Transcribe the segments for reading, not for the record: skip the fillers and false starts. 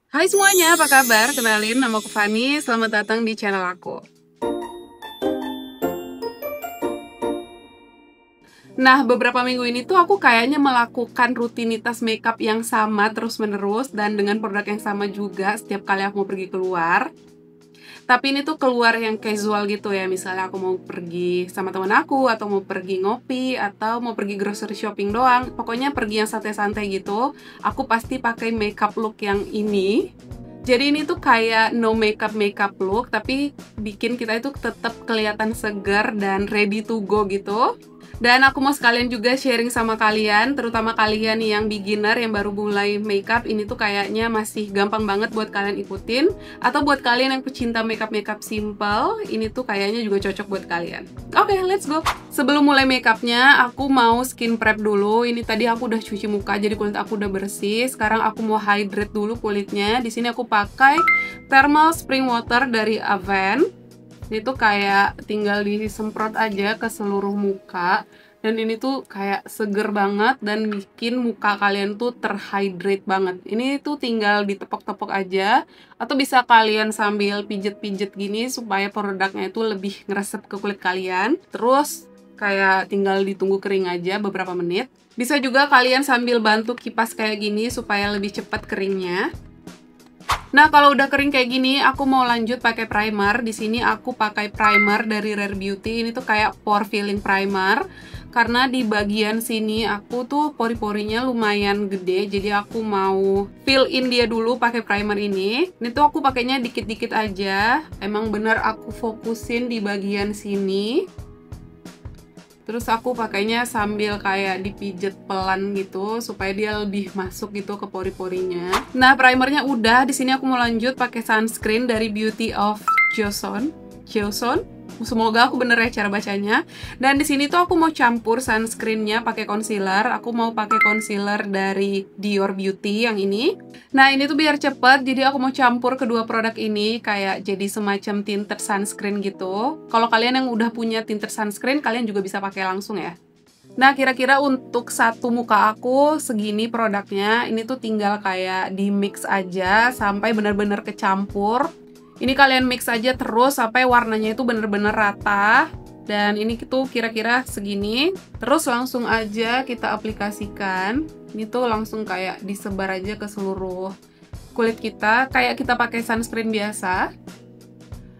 Hai semuanya, apa kabar? Kenalin, nama aku Fani. Selamat datang di channel aku. Nah, beberapa minggu ini tuh aku kayaknya melakukan rutinitas makeup yang sama terus-menerus dan dengan produk yang sama juga setiap kali aku mau pergi keluar. Tapi ini tuh keluar yang casual gitu ya, misalnya aku mau pergi sama teman aku, atau mau pergi ngopi, atau mau pergi grocery shopping doang. Pokoknya pergi yang santai-santai gitu, aku pasti pakai makeup look yang ini. Jadi ini tuh kayak no makeup look, tapi bikin kita itu tetap kelihatan segar dan ready to go gitu. Dan aku mau sekalian juga sharing sama kalian, terutama kalian yang beginner yang baru mulai makeup, ini tuh kayaknya masih gampang banget buat kalian ikutin. Atau buat kalian yang pecinta makeup simple, ini tuh kayaknya juga cocok buat kalian. Oke, let's go. Sebelum mulai makeupnya, aku mau skin prep dulu. Ini tadi aku udah cuci muka, jadi kulit aku udah bersih. Sekarang aku mau hydrate dulu kulitnya. Di sini aku pakai thermal spring water dari Avène. Ini tuh kayak tinggal disemprot aja ke seluruh muka. Dan ini tuh kayak seger banget dan bikin muka kalian tuh terhydrate banget. Ini tuh tinggal ditepok-tepok aja. Atau bisa kalian sambil pijet-pijet gini supaya produknya itu lebih ngeresep ke kulit kalian. Terus kayak tinggal ditunggu kering aja beberapa menit. Bisa juga kalian sambil bantu kipas kayak gini supaya lebih cepat keringnya. Nah, kalau udah kering kayak gini, aku mau lanjut pakai primer. Di sini aku pakai primer dari Rare Beauty. Ini tuh kayak pore filling primer. Karena di bagian sini aku tuh pori-porinya lumayan gede, jadi aku mau fill in dia dulu pakai primer ini. Ini tuh aku pakainya dikit-dikit aja. Emang bener aku fokusin di bagian sini. Terus aku pakainya sambil kayak dipijet pelan gitu supaya dia lebih masuk gitu ke pori-porinya. Nah, primernya udah. Di sini aku mau lanjut pakai sunscreen dari Beauty of Joseon. Semoga aku bener ya cara bacanya. Dan di sini tuh aku mau campur sunscreennya pakai concealer. Aku mau pakai concealer dari Dior Beauty yang ini. Nah, ini tuh biar cepet, jadi aku mau campur kedua produk ini kayak jadi semacam tinted sunscreen gitu. Kalau kalian yang udah punya tinted sunscreen, kalian juga bisa pakai langsung ya. Nah, kira-kira untuk satu muka aku segini produknya. Ini tuh tinggal kayak di mix aja sampai bener-bener kecampur. Ini kalian mix aja terus sampai warnanya itu bener-bener rata. Dan ini tuh kira-kira segini. Terus langsung aja kita aplikasikan. Ini tuh langsung kayak disebar aja ke seluruh kulit kita, kayak kita pakai sunscreen biasa.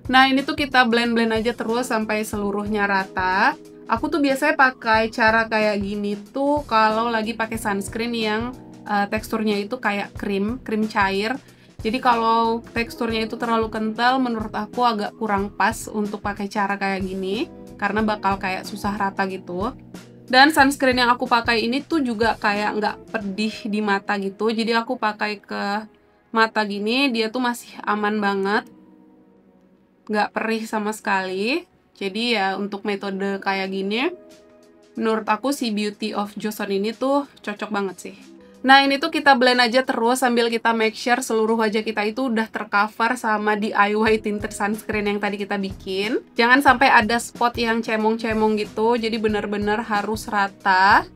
Nah, ini tuh kita blend-blend aja terus sampai seluruhnya rata. Aku tuh biasanya pakai cara kayak gini tuh kalau lagi pakai sunscreen yang teksturnya itu kayak krim cair. Jadi kalau teksturnya itu terlalu kental, menurut aku agak kurang pas untuk pakai cara kayak gini, karena bakal kayak susah rata gitu. Dan sunscreen yang aku pakai ini tuh juga kayak nggak pedih di mata gitu, jadi aku pakai ke mata gini, dia tuh masih aman banget, nggak perih sama sekali. Jadi ya untuk metode kayak gini, menurut aku si Beauty of Joseon ini tuh cocok banget sih. Nah, ini tuh kita blend aja terus sambil kita make sure seluruh wajah kita itu udah tercover sama DIY tinted sunscreen yang tadi kita bikin. Jangan sampai ada spot yang cemong-cemong gitu, jadi bener-bener harus rata.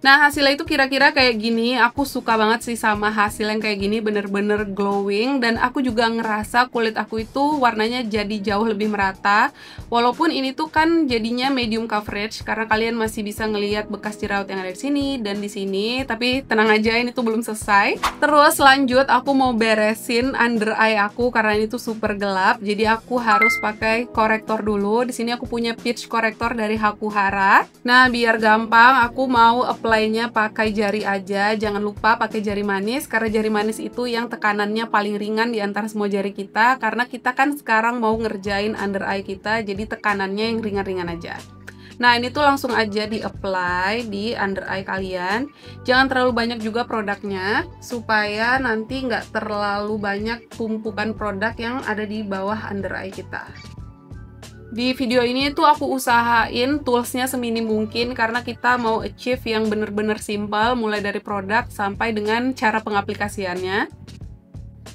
Nah, hasilnya itu kira-kira kayak gini. Aku suka banget sih sama hasil yang kayak gini, bener-bener glowing. Dan aku juga ngerasa kulit aku itu warnanya jadi jauh lebih merata. Walaupun ini tuh kan jadinya medium coverage, karena kalian masih bisa ngelihat bekas jerawat yang ada di sini dan di sini. Tapi tenang aja, ini tuh belum selesai. Terus lanjut, aku mau beresin under eye aku karena ini tuh super gelap. Jadi aku harus pakai korektor dulu. Di sini aku punya peach korektor dari Hakuhara. Nah, biar gampang, aku mau apply-nya pakai jari aja. Jangan lupa pakai jari manis, karena jari manis itu yang tekanannya paling ringan di antara semua jari kita. Karena kita kan sekarang mau ngerjain under eye kita, jadi tekanannya yang ringan-ringan aja. Nah, ini tuh langsung aja di-apply di under eye kalian. Jangan terlalu banyak juga produknya, supaya nanti nggak terlalu banyak tumpukan produk yang ada di bawah under eye kita. Di video ini tuh aku usahain toolsnya seminim mungkin karena kita mau achieve yang bener-bener simple, mulai dari produk sampai dengan cara pengaplikasiannya.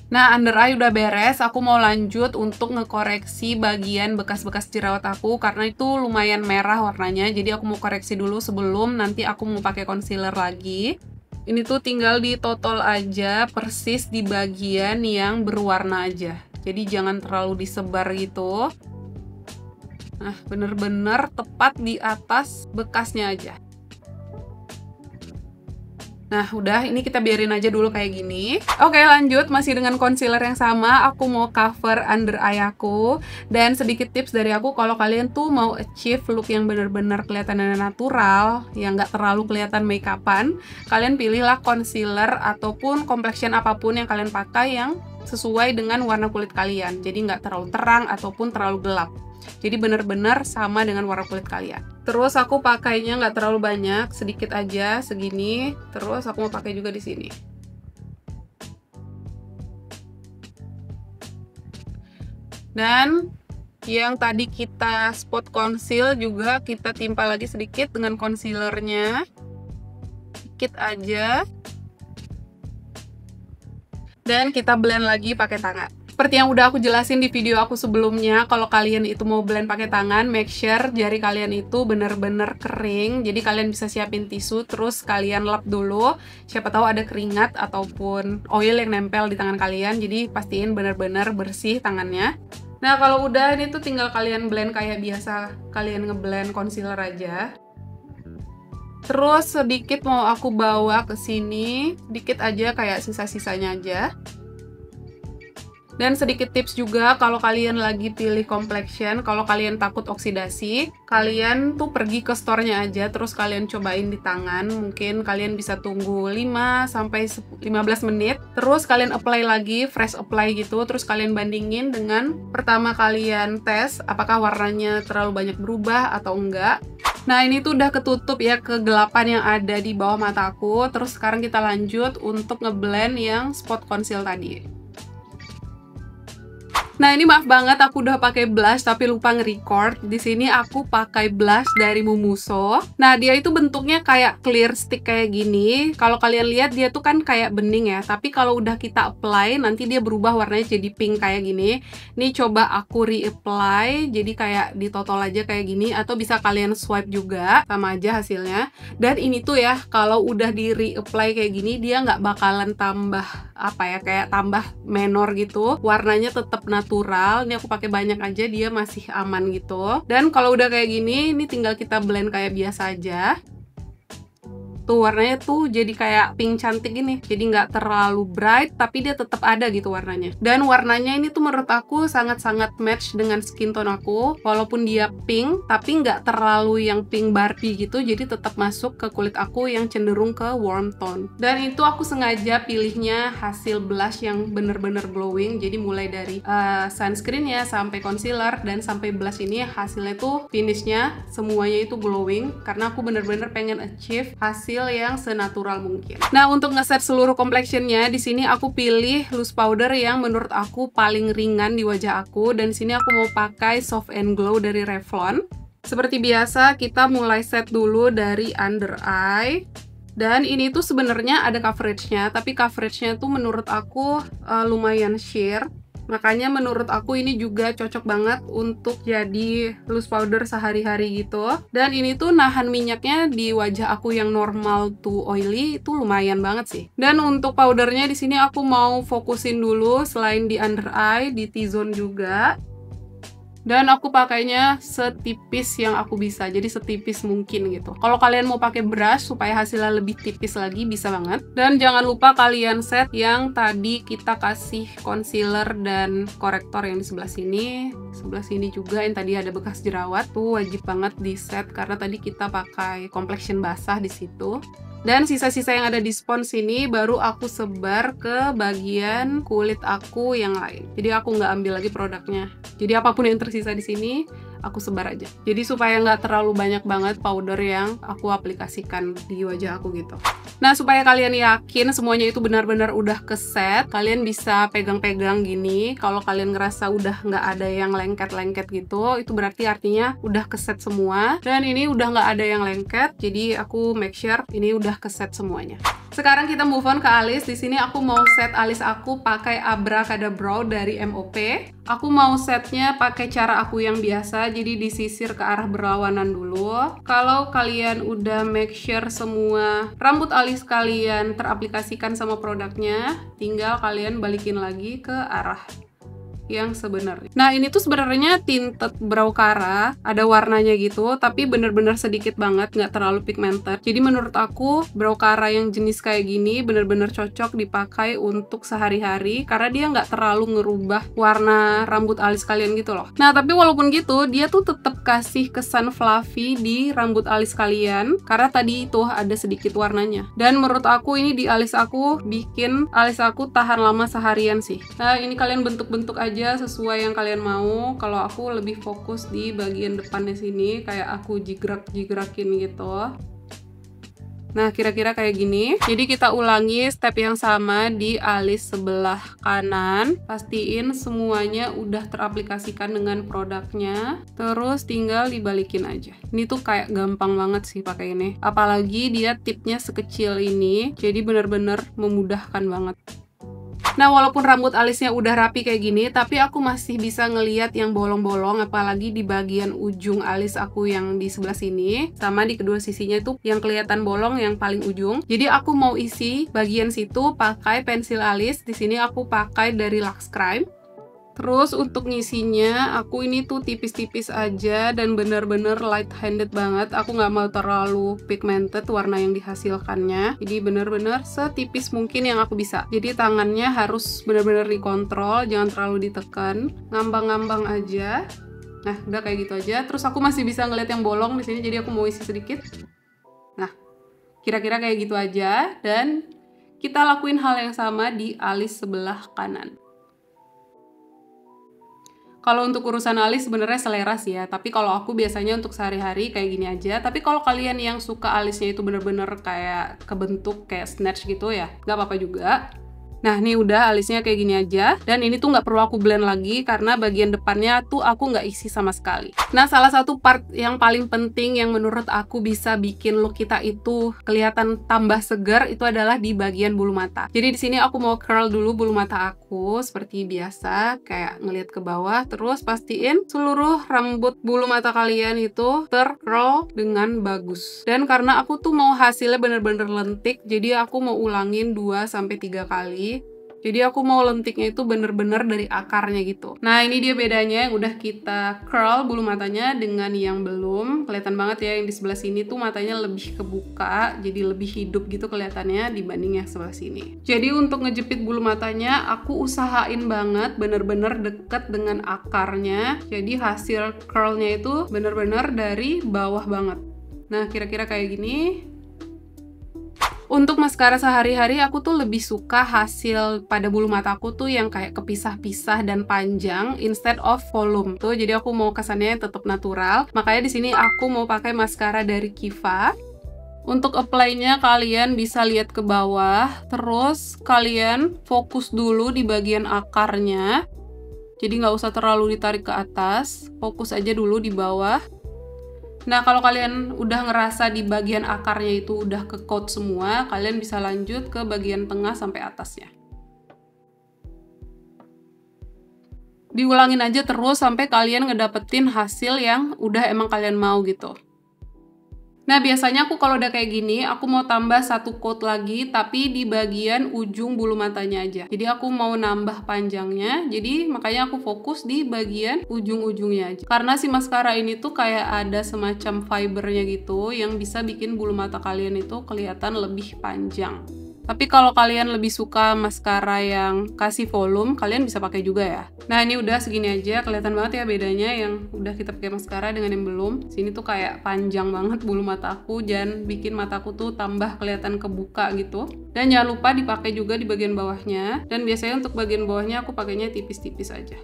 Nah, under eye udah beres, aku mau lanjut untuk ngekoreksi bagian bekas-bekas jerawat aku karena itu lumayan merah warnanya, jadi aku mau koreksi dulu sebelum nanti aku mau pakai concealer lagi. Ini tuh tinggal ditotol aja persis di bagian yang berwarna aja. Jadi jangan terlalu disebar gitu. Nah, bener-bener tepat di atas bekasnya aja. Nah, udah, ini kita biarin aja dulu kayak gini. Oke, lanjut, masih dengan concealer yang sama, aku mau cover under eye aku. Dan sedikit tips dari aku, kalau kalian tuh mau achieve look yang bener-bener kelihatan natural, yang nggak terlalu kelihatan make-upan, kalian pilihlah concealer ataupun complexion apapun yang kalian pakai yang sesuai dengan warna kulit kalian. Jadi nggak terlalu terang ataupun terlalu gelap. Jadi bener-bener sama dengan warna kulit kalian. Terus aku pakainya nggak terlalu banyak, sedikit aja segini. Terus aku mau pakai juga di sini. Dan yang tadi kita spot conceal juga kita timpa lagi sedikit dengan concealernya. Sedikit aja. Dan kita blend lagi pakai tangan. Seperti yang udah aku jelasin di video aku sebelumnya, kalau kalian itu mau blend pakai tangan, make sure jari kalian itu bener-bener kering. Jadi kalian bisa siapin tisu, terus kalian lap dulu. Siapa tahu ada keringat ataupun oil yang nempel di tangan kalian. Jadi pastiin bener-bener bersih tangannya. Nah, kalau udah ini tuh tinggal kalian blend kayak biasa kalian ngeblend concealer aja. Terus sedikit mau aku bawa ke sini, sedikit aja kayak sisa-sisanya aja. Dan sedikit tips juga, kalau kalian lagi pilih complexion, kalau kalian takut oksidasi, kalian tuh pergi ke store-nya aja, terus kalian cobain di tangan. Mungkin kalian bisa tunggu 5-15 menit, terus kalian apply lagi, fresh apply gitu, terus kalian bandingin dengan pertama kalian tes, apakah warnanya terlalu banyak berubah atau enggak. Nah, ini tuh udah ketutup ya kegelapan yang ada di bawah mataku. Terus sekarang kita lanjut untuk ngeblend yang spot conceal tadi. Nah, ini maaf banget aku udah pakai blush tapi lupa nge-record. Di sini aku pakai blush dari Mumuso. Nah, dia itu bentuknya kayak clear stick kayak gini. Kalau kalian lihat dia tuh kan kayak bening ya, tapi kalau udah kita apply nanti dia berubah warnanya jadi pink kayak gini. Ini coba aku re-apply jadi kayak ditotol aja kayak gini, atau bisa kalian swipe juga, sama aja hasilnya. Dan ini tuh ya, kalau udah di re-apply kayak gini dia nggak bakalan tambah apa ya, kayak tambah menor gitu. Warnanya tetap natural. Ini aku pakai banyak aja, dia masih aman gitu. Dan kalau udah kayak gini, ini tinggal kita blend kayak biasa aja. Tuh warnanya tuh jadi kayak pink cantik gini. Jadi nggak terlalu bright, tapi dia tetap ada gitu warnanya. Dan warnanya ini tuh menurut aku sangat-sangat match dengan skin tone aku. Walaupun dia pink, tapi nggak terlalu yang pink Barbie gitu. Jadi tetap masuk ke kulit aku yang cenderung ke warm tone. Dan itu aku sengaja pilihnya hasil blush yang bener-bener glowing. Jadi mulai dari sunscreennya sampai concealer dan sampai blush ini hasilnya tuh finishnya semuanya itu glowing. Karena aku bener-bener pengen achieve hasil yang senatural mungkin. Nah, untuk ngeset seluruh complexionnya, di sini aku pilih loose powder yang menurut aku paling ringan di wajah aku, dan sini aku mau pakai Soft and Glow dari Revlon. Seperti biasa, kita mulai set dulu dari under eye. Dan ini tuh sebenarnya ada coveragenya, tapi coveragenya tuh menurut aku lumayan sheer. Makanya menurut aku ini juga cocok banget untuk jadi loose powder sehari-hari gitu. Dan ini tuh nahan minyaknya di wajah aku yang normal to oily itu lumayan banget sih. Dan untuk powdernya di sini aku mau fokusin dulu selain di under eye, di T-zone juga. Dan aku pakainya setipis yang aku bisa, jadi setipis mungkin gitu. Kalau kalian mau pakai brush supaya hasilnya lebih tipis lagi, bisa banget. Dan jangan lupa kalian set yang tadi kita kasih concealer dan korektor yang di sebelah sini. Sebelah sini juga yang tadi ada bekas jerawat, tuh wajib banget di set karena tadi kita pakai complexion basah di situ. Dan sisa-sisa yang ada di spons ini baru aku sebar ke bagian kulit aku yang lain. Jadi aku nggak ambil lagi produknya. Jadi apapun yang tersisa di sini, aku sebar aja. Jadi supaya nggak terlalu banyak banget powder yang aku aplikasikan di wajah aku gitu. Nah, supaya kalian yakin semuanya itu benar-benar udah keset, kalian bisa pegang-pegang gini. Kalau kalian ngerasa udah nggak ada yang lengket-lengket gitu, itu berarti artinya udah keset semua. Dan ini udah nggak ada yang lengket, jadi aku make sure ini udah keset semuanya. Sekarang kita move on ke alis. Di sini aku mau set alis aku pakai Abracadabra dari MOP. Aku mau setnya pakai cara aku yang biasa, jadi disisir ke arah berlawanan dulu. Kalau kalian udah make sure semua rambut alis kalian teraplikasikan sama produknya, tinggal kalian balikin lagi ke arah yang sebenarnya. Nah, ini tuh sebenarnya tinted brow Cara, ada warnanya gitu, tapi bener-bener sedikit banget, nggak terlalu pigmented. Jadi menurut aku brow Cara yang jenis kayak gini bener-bener cocok dipakai untuk sehari-hari karena dia nggak terlalu ngerubah warna rambut alis kalian gitu loh. Nah, tapi walaupun gitu, dia tuh tetap kasih kesan fluffy di rambut alis kalian karena tadi itu ada sedikit warnanya. Dan menurut aku ini di alis aku bikin alis aku tahan lama seharian sih. Nah, ini kalian bentuk-bentuk aja sesuai yang kalian mau. Kalau aku lebih fokus di bagian depannya sini, kayak aku jigrak-jigrakin gitu. Nah, kira-kira kayak gini. Jadi kita ulangi step yang sama di alis sebelah kanan. Pastiin semuanya udah teraplikasikan dengan produknya. Terus tinggal dibalikin aja. Ini tuh kayak gampang banget sih pakai ini. Apalagi dia tipnya sekecil ini. Jadi bener-bener memudahkan banget. Nah, walaupun rambut alisnya udah rapi kayak gini, tapi aku masih bisa ngeliat yang bolong-bolong, apalagi di bagian ujung alis aku yang di sebelah sini, sama di kedua sisinya itu yang kelihatan bolong yang paling ujung. Jadi aku mau isi bagian situ pakai pensil alis. Di sini aku pakai dari Lux Crime. Terus untuk ngisinya, aku ini tuh tipis-tipis aja dan bener-bener light handed banget. Aku nggak mau terlalu pigmented warna yang dihasilkannya. Jadi bener-bener setipis mungkin yang aku bisa. Jadi tangannya harus bener-bener dikontrol, jangan terlalu ditekan. Ngambang-ngambang aja. Nah, udah kayak gitu aja. Terus aku masih bisa ngeliat yang bolong di sini, jadi aku mau isi sedikit. Nah, kira-kira kayak gitu aja. Dan kita lakuin hal yang sama di alis sebelah kanan. Kalau untuk urusan alis sebenarnya selera sih ya, tapi kalau aku biasanya untuk sehari-hari kayak gini aja. Tapi kalau kalian yang suka alisnya itu bener-bener kayak kebentuk kayak snatch gitu ya, nggak apa-apa juga. Nah, ini udah alisnya kayak gini aja. Dan ini tuh nggak perlu aku blend lagi karena bagian depannya tuh aku nggak isi sama sekali. Nah, salah satu part yang paling penting yang menurut aku bisa bikin look kita itu kelihatan tambah segar itu adalah di bagian bulu mata. Jadi di sini aku mau curl dulu bulu mata aku seperti biasa, kayak ngelihat ke bawah. Terus pastiin seluruh rambut bulu mata kalian itu tercurl dengan bagus. Dan karena aku tuh mau hasilnya bener-bener lentik, jadi aku mau ulangin 2-3 kali. Jadi aku mau lentiknya itu bener-bener dari akarnya gitu. Nah, ini dia bedanya yang udah kita curl bulu matanya dengan yang belum. Kelihatan banget ya yang di sebelah sini tuh matanya lebih kebuka, jadi lebih hidup gitu kelihatannya dibanding yang sebelah sini. Jadi untuk ngejepit bulu matanya aku usahain banget bener-bener deket dengan akarnya. Jadi hasil curlnya itu bener-bener dari bawah banget. Nah, kira-kira kayak gini. Untuk maskara sehari-hari aku tuh lebih suka hasil pada bulu mataku tuh yang kayak kepisah-pisah dan panjang instead of volume tuh. Jadi aku mau kesannya tetap natural. Makanya di sini aku mau pakai maskara dari Kiva. Untuk apply-nya kalian bisa lihat ke bawah, terus kalian fokus dulu di bagian akarnya. Jadi nggak usah terlalu ditarik ke atas, fokus aja dulu di bawah. Nah, kalau kalian udah ngerasa di bagian akarnya itu udah ke-coat semua, kalian bisa lanjut ke bagian tengah sampai atasnya. Diulangin aja terus sampai kalian ngedapetin hasil yang udah emang kalian mau gitu. Nah, biasanya aku kalau udah kayak gini, aku mau tambah satu coat lagi, tapi di bagian ujung bulu matanya aja. Jadi aku mau nambah panjangnya, jadi makanya aku fokus di bagian ujung-ujungnya aja. Karena si maskara ini tuh kayak ada semacam fibernya gitu, yang bisa bikin bulu mata kalian itu kelihatan lebih panjang. Tapi kalau kalian lebih suka maskara yang kasih volume, kalian bisa pakai juga ya. Nah, ini udah segini aja, kelihatan banget ya bedanya yang udah kita pakai maskara dengan yang belum. Sini tuh kayak panjang banget bulu mataku dan bikin mataku tuh tambah kelihatan kebuka gitu. Dan jangan lupa dipakai juga di bagian bawahnya. Dan biasanya untuk bagian bawahnya aku pakainya tipis-tipis aja.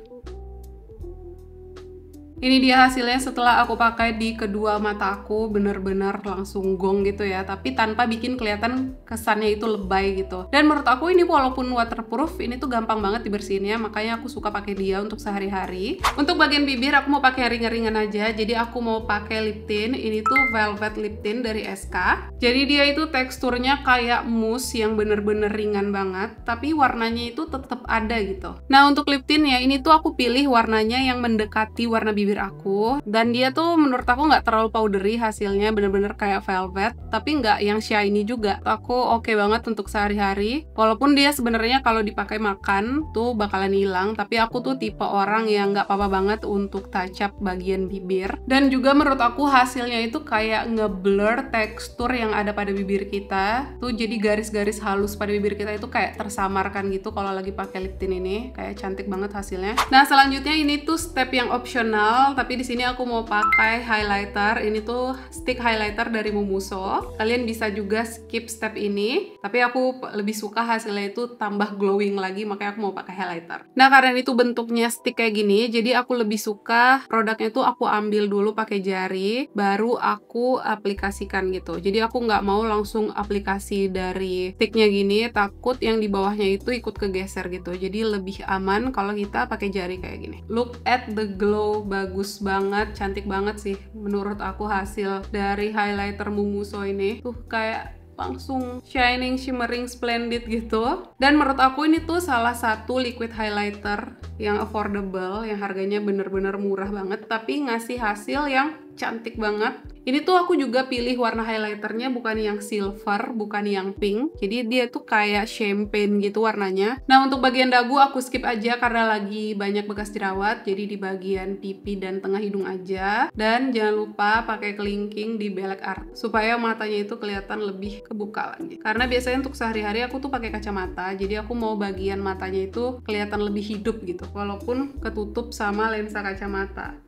Ini dia hasilnya setelah aku pakai di kedua mata aku, bener-bener langsung gong gitu ya, tapi tanpa bikin kelihatan kesannya itu lebay gitu. Dan menurut aku ini walaupun waterproof, ini tuh gampang banget dibersihinnya, makanya aku suka pakai dia untuk sehari-hari. Untuk bagian bibir aku mau pakai ringan-ringan aja, jadi aku mau pakai lip tint. Ini tuh Velvet Lip Tint dari SK. Jadi dia itu teksturnya kayak mousse yang bener-bener ringan banget, tapi warnanya itu tetap ada gitu. Nah untuk lip tint ya, ini tuh aku pilih warnanya yang mendekati warna bibir aku, dan dia tuh menurut aku nggak terlalu powdery hasilnya, bener-bener kayak velvet, tapi nggak yang shiny juga. Aku oke banget untuk sehari-hari, walaupun dia sebenarnya kalau dipakai makan tuh bakalan hilang, tapi aku tuh tipe orang yang nggak apa-apa banget untuk touch up bagian bibir. Dan juga menurut aku hasilnya itu kayak ngeblur tekstur yang ada pada bibir kita tuh, jadi garis-garis halus pada bibir kita itu kayak tersamarkan gitu kalau lagi pakai lip tint ini, kayak cantik banget hasilnya. Nah selanjutnya ini tuh step yang optional, tapi di sini aku mau pakai highlighter. Ini tuh stick highlighter dari Mumuso. Kalian bisa juga skip step ini, tapi aku lebih suka hasilnya itu tambah glowing lagi, makanya aku mau pakai highlighter. Nah karena itu bentuknya stick kayak gini, jadi aku lebih suka produknya tuh aku ambil dulu pakai jari, baru aku aplikasikan gitu. Jadi aku nggak mau langsung aplikasi dari sticknya gini, takut yang di bawahnya itu ikut kegeser gitu. Jadi lebih aman kalau kita pakai jari kayak gini. Look at the glow, bagus banget, cantik banget sih menurut aku hasil dari highlighter Mumuso ini. Tuh kayak langsung shining, shimmering, splendid gitu. Dan menurut aku ini tuh salah satu liquid highlighter yang affordable, yang harganya bener-bener murah banget, tapi ngasih hasil yang cantik banget. Ini tuh aku juga pilih warna highlighternya bukan yang silver, bukan yang pink. Jadi dia tuh kayak champagne gitu warnanya. Nah untuk bagian dagu aku skip aja karena lagi banyak bekas jerawat. Jadi di bagian pipi dan tengah hidung aja. Dan jangan lupa pakai kelingking di belek art supaya matanya itu kelihatan lebih kebuka lagi. Karena biasanya untuk sehari-hari aku tuh pakai kacamata. Jadi aku mau bagian matanya itu kelihatan lebih hidup gitu, walaupun ketutup sama lensa kacamata.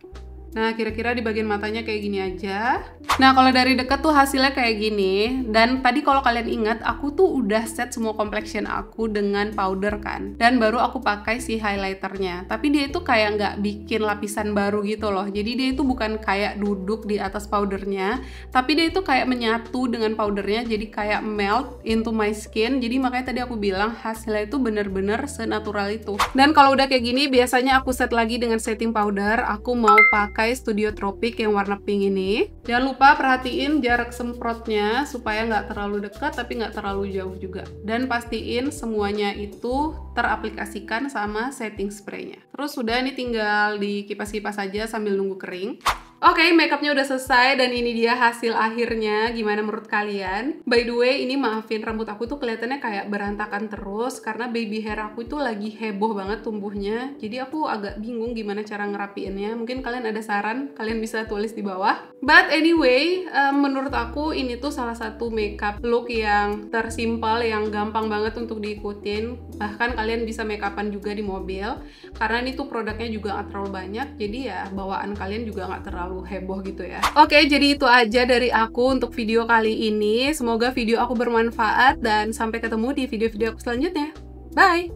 Nah, kira-kira di bagian matanya kayak gini aja. Nah, kalau dari deket tuh hasilnya kayak gini. Dan tadi kalau kalian ingat, aku tuh udah set semua complexion aku dengan powder kan. Dan baru aku pakai si highlighternya. Tapi dia itu kayak nggak bikin lapisan baru gitu loh. Jadi dia itu bukan kayak duduk di atas powdernya, tapi dia itu kayak menyatu dengan powdernya. Jadi kayak melt into my skin. Jadi makanya tadi aku bilang hasilnya itu bener-bener senatural itu. Dan kalau udah kayak gini, biasanya aku set lagi dengan setting powder. Aku mau pakai Studio Tropic yang warna pink ini. Jangan lupa perhatiin jarak semprotnya supaya nggak terlalu dekat tapi nggak terlalu jauh juga. Dan pastiin semuanya itu teraplikasikan sama setting spraynya. Terus udah, ini tinggal dikipas-kipas aja sambil nunggu kering. Oke, makeupnya udah selesai dan ini dia hasil akhirnya. Gimana menurut kalian? By the way, ini maafin rambut aku tuh kelihatannya kayak berantakan terus karena baby hair aku itu lagi heboh banget tumbuhnya. Jadi aku agak bingung gimana cara ngerapiinnya. Mungkin kalian ada saran, kalian bisa tulis di bawah. But anyway, menurut aku ini tuh salah satu makeup look yang tersimpel, yang gampang banget untuk diikutin. Bahkan kalian bisa makeupan juga di mobil karena ini tuh produknya juga nggak terlalu banyak. Jadi ya bawaan kalian juga nggak terlalu heboh gitu ya. Oke, jadi itu aja dari aku untuk video kali ini. Semoga video aku bermanfaat dan sampai ketemu di video-video aku selanjutnya. Bye!